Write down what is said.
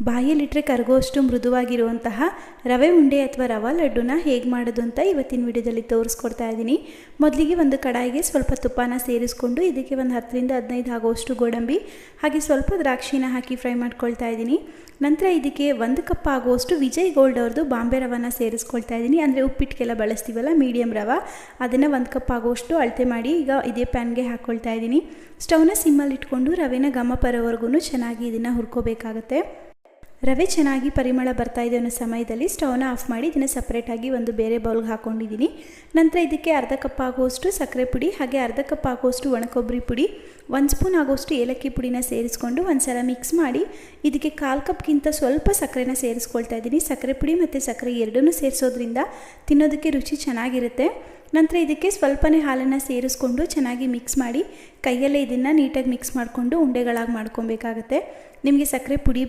ಬಾಯಲ್ಲಿಟ್ಟರೆ ಕರಗುವಷ್ಟು ಮೃದುವಾಗಿರುವಂತಹ ರವೆ ಉಂಡೆ ಅಥವಾ ರವಾ ಲಡ್ಡುನ ಹೇಗೆ ಮಾಡೋದು ಅಂತ ಇವತ್ತಿನ ವಿಡಿಯೋದಲ್ಲಿ ತೋರಿಸ್ಕೊಡ್ತಾ ಇದ್ದೀನಿ. ಮೊದಲಿಗೆ ಒಂದು ಕಡಾಯಿಗೆ ಸ್ವಲ್ಪ ತುಪ್ಪನ ಸೇರಿಸ್ಕೊಂಡು ಇದಕ್ಕೆ ಒಂದು 10ರಿಂದ 15 ಆಗುವಷ್ಟು ಗೋಡಂಬಿ ಹಾಗೆ ಸ್ವಲ್ಪ ದ್ರಾಕ್ಷಿನ ಹಾಕಿ ಫ್ರೈ ಮಾಡ್ಕೊಳ್ತಾ ಇದ್ದೀನಿ. ನಂತರ ಇದಕ್ಕೆ 1 ಕಪ್ ಆಗುವಷ್ಟು ವಿಜಯ್ ಗೋಲ್ಡ್ ಅವ್ರದ್ದು ಬಾಂಬೆ ರವಾನ ಸೇರಿಸ್ಕೊಳ್ತಾ ಇದ್ದೀನಿ. ಅಂದರೆ ಉಪ್ಪಿಟ್ಟಿಗೆಲ್ಲ ಬಳಸ್ತೀವಲ್ಲ ಮೀಡಿಯಮ್ ರವಾ, ಅದನ್ನು 1 ಕಪ್ ಆಗುವಷ್ಟು ಅಳತೆ ಮಾಡಿ ಈಗ ಇದೇ ಪ್ಯಾನ್ಗೆ ಹಾಕ್ಕೊಳ್ತಾ ಇದ್ದೀನಿ. ಸ್ಟವ್ನ ಸಿಮ್ಮಲ್ಲಿ ಇಟ್ಕೊಂಡು ರವೆನ ಘಮ ಬರೋವರೆಗೂ ಚೆನ್ನಾಗಿ ಇದನ್ನು ಹುರ್ಕೋಬೇಕಾಗತ್ತೆ. ರವೆ ಚೆನ್ನಾಗಿ ಪರಿಮಳ ಬರ್ತಾ ಇದೆ ಅನ್ನೋ ಸಮಯದಲ್ಲಿ ಸ್ಟವ್ನ ಆಫ್ ಮಾಡಿ ಇದನ್ನು ಸಪ್ರೇಟಾಗಿ ಒಂದು ಬೇರೆ ಬೌಲ್ಗೆ ಹಾಕ್ಕೊಂಡಿದ್ದೀನಿ. ನಂತರ ಇದಕ್ಕೆ ಅರ್ಧ ಕಪ್ ಆಗುವಷ್ಟು ಸಕ್ಕರೆ ಪುಡಿ ಹಾಗೆ ಅರ್ಧ ಕಪ್ ಆಗುವಷ್ಟು ಒಣಕೊಬ್ಬರಿ ಪುಡಿ, 1 ಸ್ಪೂನ್ ಆಗುವಷ್ಟು ಏಲಕ್ಕಿ ಪುಡಿನ ಸೇರಿಸ್ಕೊಂಡು ಒಂದು ಸಲ ಮಿಕ್ಸ್ ಮಾಡಿ ಇದಕ್ಕೆ 1/4 ಕಪ್ಗಿಂತ ಸ್ವಲ್ಪ ಸಕ್ಕರೆನ ಸೇರಿಸ್ಕೊಳ್ತಾ ಇದ್ದೀನಿ. ಸಕ್ಕರೆ ಪುಡಿ ಮತ್ತು ಸಕ್ಕರೆ ಎರಡನ್ನೂ ಸೇರಿಸೋದ್ರಿಂದ ತಿನ್ನೋದಕ್ಕೆ ರುಚಿ ಚೆನ್ನಾಗಿರುತ್ತೆ. ನಂತರ ಇದಕ್ಕೆ ಸ್ವಲ್ಪನೇ ಹಾಲನ್ನು ಸೇರಿಸ್ಕೊಂಡು ಚೆನ್ನಾಗಿ ಮಿಕ್ಸ್ ಮಾಡಿ ಕೈಯಲ್ಲೇ ಇದನ್ನು ನೀಟಾಗಿ ಮಿಕ್ಸ್ ಮಾಡಿಕೊಂಡು ಉಂಡೆಗಳಾಗಿ ಮಾಡ್ಕೊಬೇಕಾಗತ್ತೆ. ನಿಮಗೆ ಸಕ್ಕರೆ ಪುಡಿ